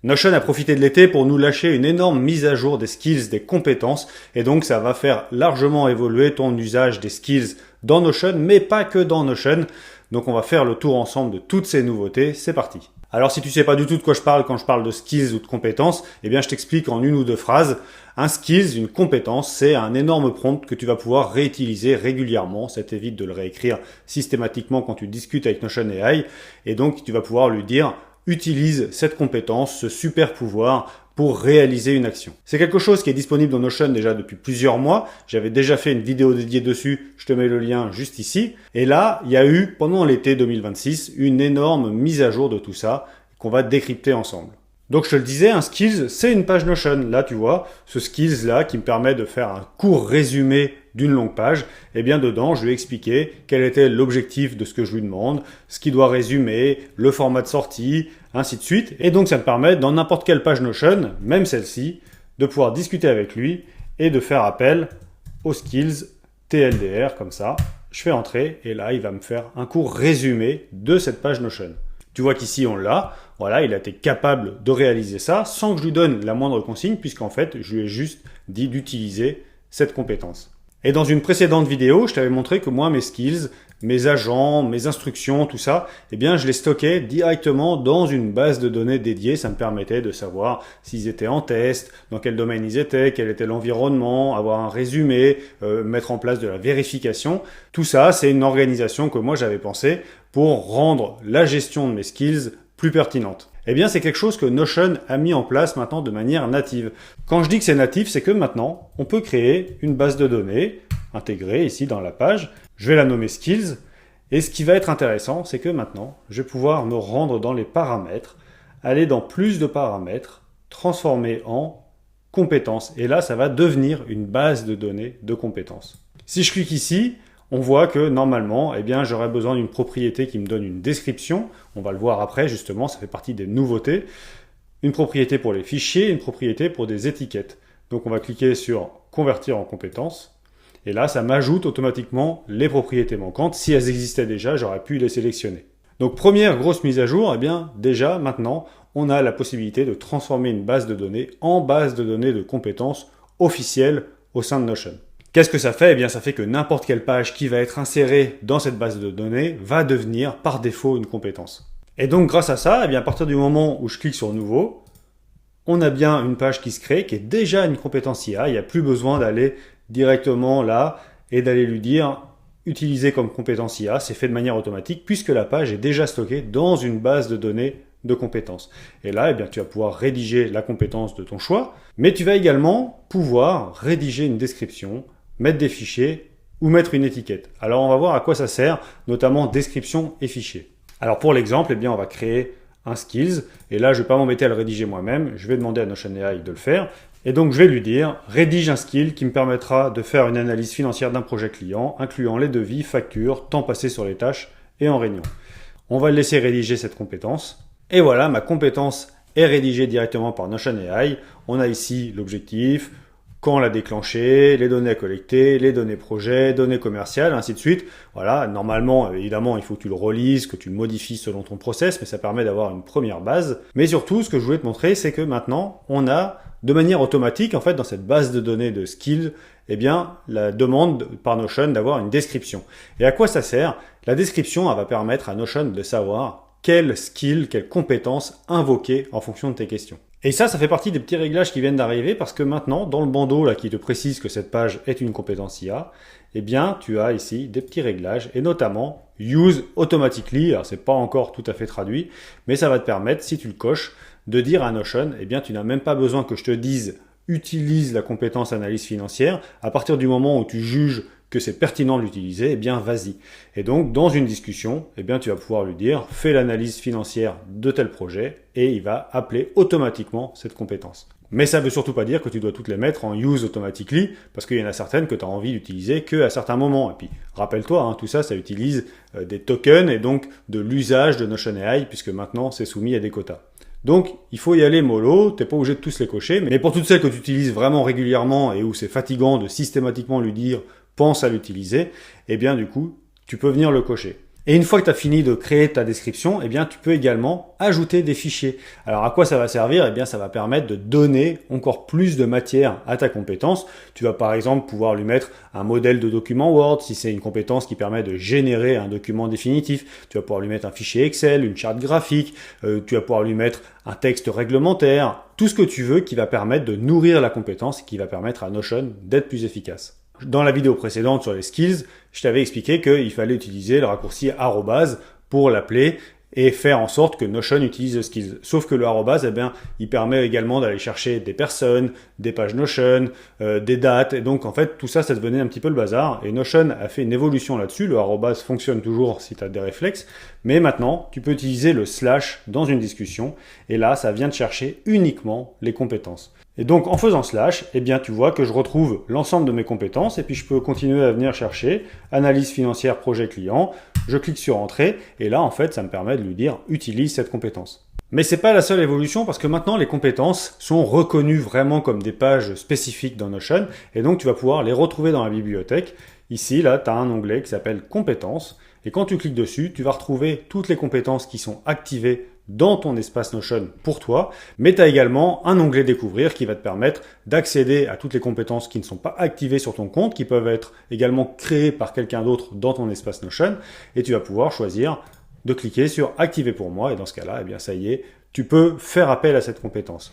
Notion a profité de l'été pour nous lâcher une énorme mise à jour des skills, des compétences, et donc ça va faire largement évoluer ton usage des skills dans Notion, mais pas que dans Notion. Donc on va faire le tour ensemble de toutes ces nouveautés, c'est parti. Alors si tu sais pas du tout de quoi je parle quand je parle de skills ou de compétences, eh bien je t'explique en une ou deux phrases. Un skills, une compétence, c'est un énorme prompt que tu vas pouvoir réutiliser régulièrement. Ça t'évite de le réécrire systématiquement quand tu discutes avec Notion AI, et donc tu vas pouvoir lui dire utilise cette compétence, ce super pouvoir pour réaliser une action. C'est quelque chose qui est disponible dans Notion déjà depuis plusieurs mois. J'avais déjà fait une vidéo dédiée dessus, je te mets le lien juste ici. Et là, il y a eu, pendant l'été 2026, une énorme mise à jour de tout ça qu'on va décrypter ensemble. Donc je te le disais, un skills, c'est une page Notion. Là, tu vois, ce skills-là qui me permet de faire un court résumé d'une longue page, et bien dedans, je lui ai expliqué quel était l'objectif de ce que je lui demande, ce qu'il doit résumer, le format de sortie, ainsi de suite. Et donc ça me permet, dans n'importe quelle page Notion, même celle-ci, de pouvoir discuter avec lui et de faire appel aux skills TLDR, comme ça. Je fais entrer, et là, il va me faire un court résumé de cette page Notion. Tu vois qu'ici, on l'a. Voilà, il a été capable de réaliser ça sans que je lui donne la moindre consigne, puisqu'en fait, je lui ai juste dit d'utiliser cette compétence. Et dans une précédente vidéo, je t'avais montré que moi, mes skills, mes agents, mes instructions, tout ça, eh bien, je les stockais directement dans une base de données dédiée. Ça me permettait de savoir s'ils étaient en test, dans quel domaine ils étaient, quel était l'environnement, avoir un résumé, mettre en place de la vérification. Tout ça, c'est une organisation que moi, j'avais pensé pour rendre la gestion de mes skills plus pertinente. Eh bien, c'est quelque chose que Notion a mis en place maintenant de manière native. Quand je dis que c'est natif, c'est que maintenant, on peut créer une base de données intégrée ici dans la page. Je vais la nommer Skills. Et ce qui va être intéressant, c'est que maintenant, je vais pouvoir me rendre dans les paramètres, aller dans plus de paramètres, transformer en compétences. Et là, ça va devenir une base de données de compétences. Si je clique ici, on voit que normalement, eh bien, j'aurais besoin d'une propriété qui me donne une description. On va le voir après, justement, ça fait partie des nouveautés. Une propriété pour les fichiers, une propriété pour des étiquettes. Donc on va cliquer sur convertir en compétences. Et là, ça m'ajoute automatiquement les propriétés manquantes. Si elles existaient déjà, j'aurais pu les sélectionner. Donc première grosse mise à jour, eh bien, déjà, maintenant, on a la possibilité de transformer une base de données en base de données de compétences officielle au sein de Notion. Qu'est-ce que ça fait? Eh bien, ça fait que n'importe quelle page qui va être insérée dans cette base de données va devenir par défaut une compétence. Et donc, grâce à ça, eh bien, à partir du moment où je clique sur Nouveau, on a bien une page qui se crée, qui est déjà une compétence IA. Il n'y a plus besoin d'aller directement là et d'aller lui dire « Utiliser comme compétence IA ». C'est fait de manière automatique puisque la page est déjà stockée dans une base de données de compétences. Et là, eh bien, tu vas pouvoir rédiger la compétence de ton choix, mais tu vas également pouvoir rédiger une description, mettre des fichiers ou mettre une étiquette. Alors, on va voir à quoi ça sert, notamment description et fichiers. Alors, pour l'exemple, eh bien, on va créer un skills. Et là, je ne vais pas m'embêter à le rédiger moi-même. Je vais demander à Notion AI de le faire. Et donc, je vais lui dire, rédige un skill qui me permettra de faire une analyse financière d'un projet client, incluant les devis, factures, temps passé sur les tâches et en réunion. On va le laisser rédiger cette compétence. Et voilà, ma compétence est rédigée directement par Notion AI. On a ici l'objectif, quand la déclencher, les données à collecter, les données projet, données commerciales, ainsi de suite. Voilà, normalement, évidemment, il faut que tu le relises, que tu le modifies selon ton process, mais ça permet d'avoir une première base. Mais surtout, ce que je voulais te montrer, c'est que maintenant, on a de manière automatique, en fait, dans cette base de données de skills, eh bien, la demande par Notion d'avoir une description. Et à quoi ça sert? La description, elle va permettre à Notion de savoir quelle skill, quelle compétence invoquer en fonction de tes questions. Et ça fait partie des petits réglages qui viennent d'arriver parce que maintenant, dans le bandeau là, qui te précise que cette page est une compétence IA, eh bien, tu as ici des petits réglages et notamment Use Automatically. Alors, c'est pas encore tout à fait traduit, mais ça va te permettre, si tu le coches, de dire à Notion, eh bien, tu n'as même pas besoin que je te dise utilise la compétence analyse financière. À partir du moment où tu juges que c'est pertinent de l'utiliser, eh bien, vas-y. Et donc, dans une discussion, eh bien, tu vas pouvoir lui dire, fais l'analyse financière de tel projet, et il va appeler automatiquement cette compétence. Mais ça ne veut surtout pas dire que tu dois toutes les mettre en use automatically, parce qu'il y en a certaines que tu as envie d'utiliser qu'à certains moments. Et puis, rappelle-toi, tout ça, ça utilise des tokens et donc de l'usage de Notion AI, puisque maintenant, c'est soumis à des quotas. Donc, il faut y aller mollo, t'es pas obligé de tous les cocher, mais pour toutes celles que tu utilises vraiment régulièrement et où c'est fatigant de systématiquement lui dire pense à l'utiliser, eh bien du coup, tu peux venir le cocher. Et une fois que tu as fini de créer ta description, eh bien, tu peux également ajouter des fichiers. Alors, à quoi ça va servir? Eh bien, ça va permettre de donner encore plus de matière à ta compétence. Tu vas par exemple pouvoir lui mettre un modèle de document Word, si c'est une compétence qui permet de générer un document définitif. Tu vas pouvoir lui mettre un fichier Excel, une charte graphique, tu vas pouvoir lui mettre un texte réglementaire, tout ce que tu veux qui va permettre de nourrir la compétence et qui va permettre à Notion d'être plus efficace. Dans la vidéo précédente sur les skills, je t'avais expliqué qu'il fallait utiliser le raccourci arrobase pour l'appeler et faire en sorte que Notion utilise le skills. Sauf que le arrobase, eh bien, il permet également d'aller chercher des personnes, des pages Notion, des dates. Et donc, en fait, tout ça, ça devenait un petit peu le bazar. Et Notion a fait une évolution là-dessus. Le arrobase fonctionne toujours si tu as des réflexes. Mais maintenant, tu peux utiliser le slash dans une discussion. Et là, ça vient de chercher uniquement les compétences. Et donc, en faisant slash, eh bien, tu vois que je retrouve l'ensemble de mes compétences et puis je peux continuer à venir chercher analyse financière projet client. Je clique sur entrée et là, en fait, ça me permet de lui dire utilise cette compétence. Mais c'est pas la seule évolution parce que maintenant, les compétences sont reconnues vraiment comme des pages spécifiques dans Notion et donc tu vas pouvoir les retrouver dans la bibliothèque. Ici, là, tu as un onglet qui s'appelle compétences et quand tu cliques dessus, tu vas retrouver toutes les compétences qui sont activées dans ton espace Notion pour toi, mais tu as également un onglet découvrir qui va te permettre d'accéder à toutes les compétences qui ne sont pas activées sur ton compte, qui peuvent être également créées par quelqu'un d'autre dans ton espace Notion, et tu vas pouvoir choisir de cliquer sur activer pour moi, et dans ce cas-là, eh bien ça y est, tu peux faire appel à cette compétence.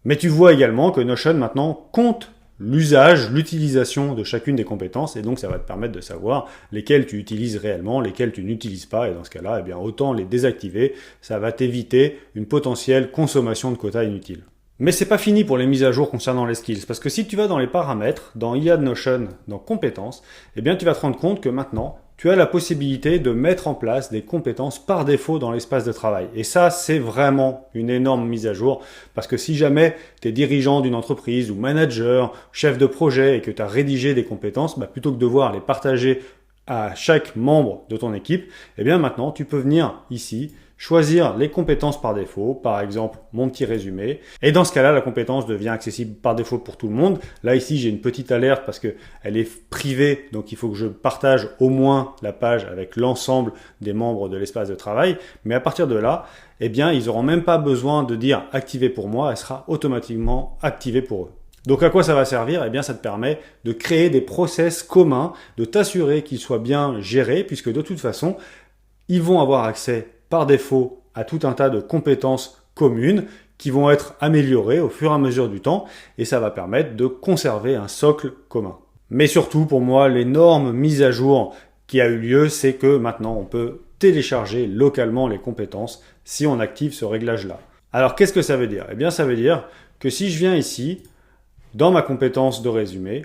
Mais tu vois également que Notion maintenant compte l'usage, l'utilisation de chacune des compétences, et donc ça va te permettre de savoir lesquelles tu utilises réellement, lesquelles tu n'utilises pas, et dans ce cas-là, eh bien, autant les désactiver, ça va t'éviter une potentielle consommation de quotas inutiles. Mais c'est pas fini pour les mises à jour concernant les skills, parce que si tu vas dans les paramètres, dans IA de Notion, dans compétences, eh bien tu vas te rendre compte que maintenant, tu as la possibilité de mettre en place des compétences par défaut dans l'espace de travail. Et ça, c'est vraiment une énorme mise à jour parce que si jamais tu es dirigeant d'une entreprise ou manager, chef de projet et que tu as rédigé des compétences, plutôt que de devoir les partager à chaque membre de ton équipe, eh bien maintenant, tu peux venir ici, choisir les compétences par défaut, par exemple mon petit résumé. Et dans ce cas-là, la compétence devient accessible par défaut pour tout le monde. Là, ici, j'ai une petite alerte parce qu'elle est privée, donc il faut que je partage au moins la page avec l'ensemble des membres de l'espace de travail. Mais à partir de là, eh bien, ils n'auront même pas besoin de dire « activer pour moi », elle sera automatiquement activée pour eux. Donc à quoi ça va servir? Eh bien ça te permet de créer des process communs, de t'assurer qu'ils soient bien gérés, puisque de toute façon, ils vont avoir accès par défaut à tout un tas de compétences communes qui vont être améliorées au fur et à mesure du temps, et ça va permettre de conserver un socle commun. Mais surtout, pour moi, l'énorme mise à jour qui a eu lieu, c'est que maintenant on peut télécharger localement les compétences si on active ce réglage-là. Alors qu'est-ce que ça veut dire? Eh bien ça veut dire que si je viens ici, dans ma compétence de résumé,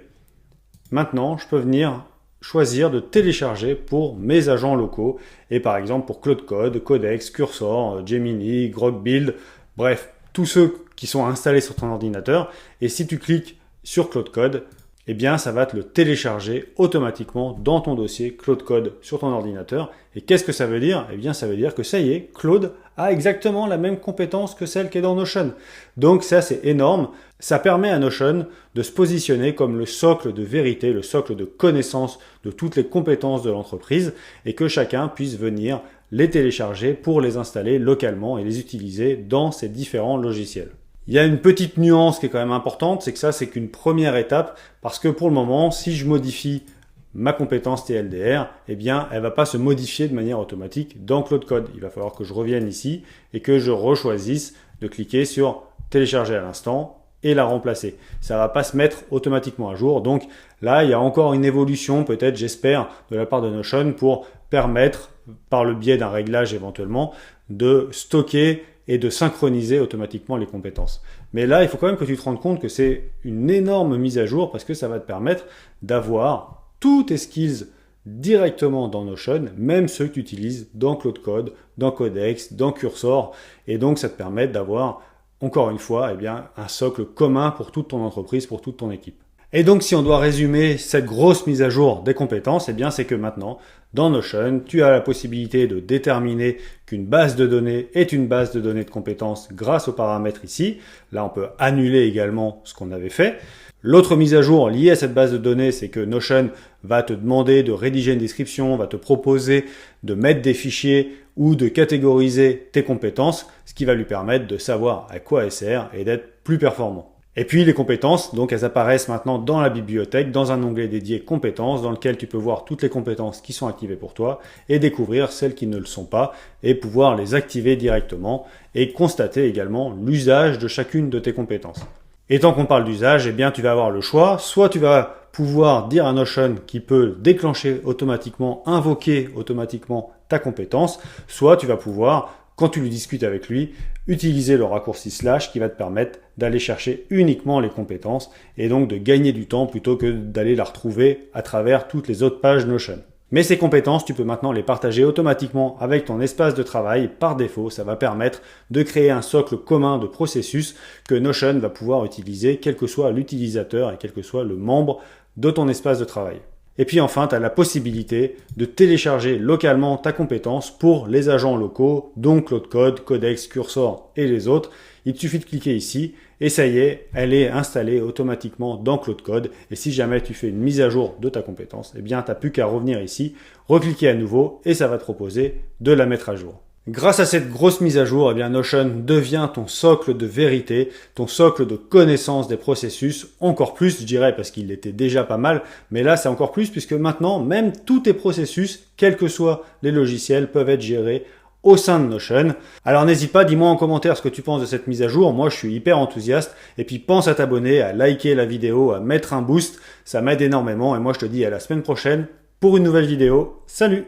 maintenant, je peux venir choisir de télécharger pour mes agents locaux et par exemple pour Claude Code, Codex, Cursor, Gemini, Grok Build, bref, tous ceux qui sont installés sur ton ordinateur. Et si tu cliques sur Claude Code, eh bien, ça va te le télécharger automatiquement dans ton dossier Claude Code sur ton ordinateur. Et qu'est-ce que ça veut dire? Eh bien, ça veut dire que ça y est, Claude a exactement la même compétence que celle qui est dans Notion. Donc ça, c'est énorme. Ça permet à Notion de se positionner comme le socle de vérité, le socle de connaissance de toutes les compétences de l'entreprise et que chacun puisse venir les télécharger pour les installer localement et les utiliser dans ces différents logiciels. Il y a une petite nuance qui est quand même importante, c'est que ça, c'est qu'une première étape, parce que pour le moment, si je modifie ma compétence TLDR, eh bien, elle va pas se modifier de manière automatique dans Claude Code. Il va falloir que je revienne ici et que je rechoisisse de cliquer sur télécharger à l'instant et la remplacer. Ça va pas se mettre automatiquement à jour. Donc là, il y a encore une évolution, peut-être, j'espère, de la part de Notion pour permettre, par le biais d'un réglage éventuellement, de stocker et de synchroniser automatiquement les compétences. Mais là, il faut quand même que tu te rendes compte que c'est une énorme mise à jour parce que ça va te permettre d'avoir tous tes skills directement dans Notion, même ceux que tu utilises dans Claude Code, dans Codex, dans Cursor. Et donc, ça te permet d'avoir, encore une fois, eh bien, un socle commun pour toute ton entreprise, pour toute ton équipe. Et donc si on doit résumer cette grosse mise à jour des compétences, eh bien c'est que maintenant, dans Notion, tu as la possibilité de déterminer qu'une base de données est une base de données de compétences grâce aux paramètres ici. Là, on peut annuler également ce qu'on avait fait. L'autre mise à jour liée à cette base de données, c'est que Notion va te demander de rédiger une description, va te proposer de mettre des fichiers ou de catégoriser tes compétences, ce qui va lui permettre de savoir à quoi elles servent et d'être plus performant. Et puis les compétences, donc elles apparaissent maintenant dans la bibliothèque, dans un onglet dédié compétences, dans lequel tu peux voir toutes les compétences qui sont activées pour toi et découvrir celles qui ne le sont pas et pouvoir les activer directement et constater également l'usage de chacune de tes compétences. Et tant qu'on parle d'usage, eh bien tu vas avoir le choix, soit tu vas pouvoir dire à Notion qui peut déclencher automatiquement, invoquer automatiquement ta compétence, soit tu vas pouvoir, quand tu lui discutes avec lui, utiliser le raccourci / qui va te permettre d'aller chercher uniquement les compétences et donc de gagner du temps plutôt que d'aller la retrouver à travers toutes les autres pages Notion. Mais ces compétences, tu peux maintenant les partager automatiquement avec ton espace de travail. Par défaut, ça va permettre de créer un socle commun de processus que Notion va pouvoir utiliser, quel que soit l'utilisateur et quel que soit le membre de ton espace de travail. Et puis enfin, tu as la possibilité de télécharger localement ta compétence pour les agents locaux, donc Claude Code, Codex, Cursor et les autres. Il te suffit de cliquer ici et ça y est, elle est installée automatiquement dans Claude Code. Et si jamais tu fais une mise à jour de ta compétence, eh bien, tu n'as plus qu'à revenir ici, recliquer à nouveau et ça va te proposer de la mettre à jour. Grâce à cette grosse mise à jour, eh bien Notion devient ton socle de vérité, ton socle de connaissance des processus, encore plus je dirais parce qu'il était déjà pas mal, mais là c'est encore plus puisque maintenant même tous tes processus, quels que soient les logiciels, peuvent être gérés au sein de Notion. Alors n'hésite pas, dis-moi en commentaire ce que tu penses de cette mise à jour, moi je suis hyper enthousiaste, et puis pense à t'abonner, à liker la vidéo, à mettre un boost, ça m'aide énormément, et moi je te dis à la semaine prochaine pour une nouvelle vidéo. Salut!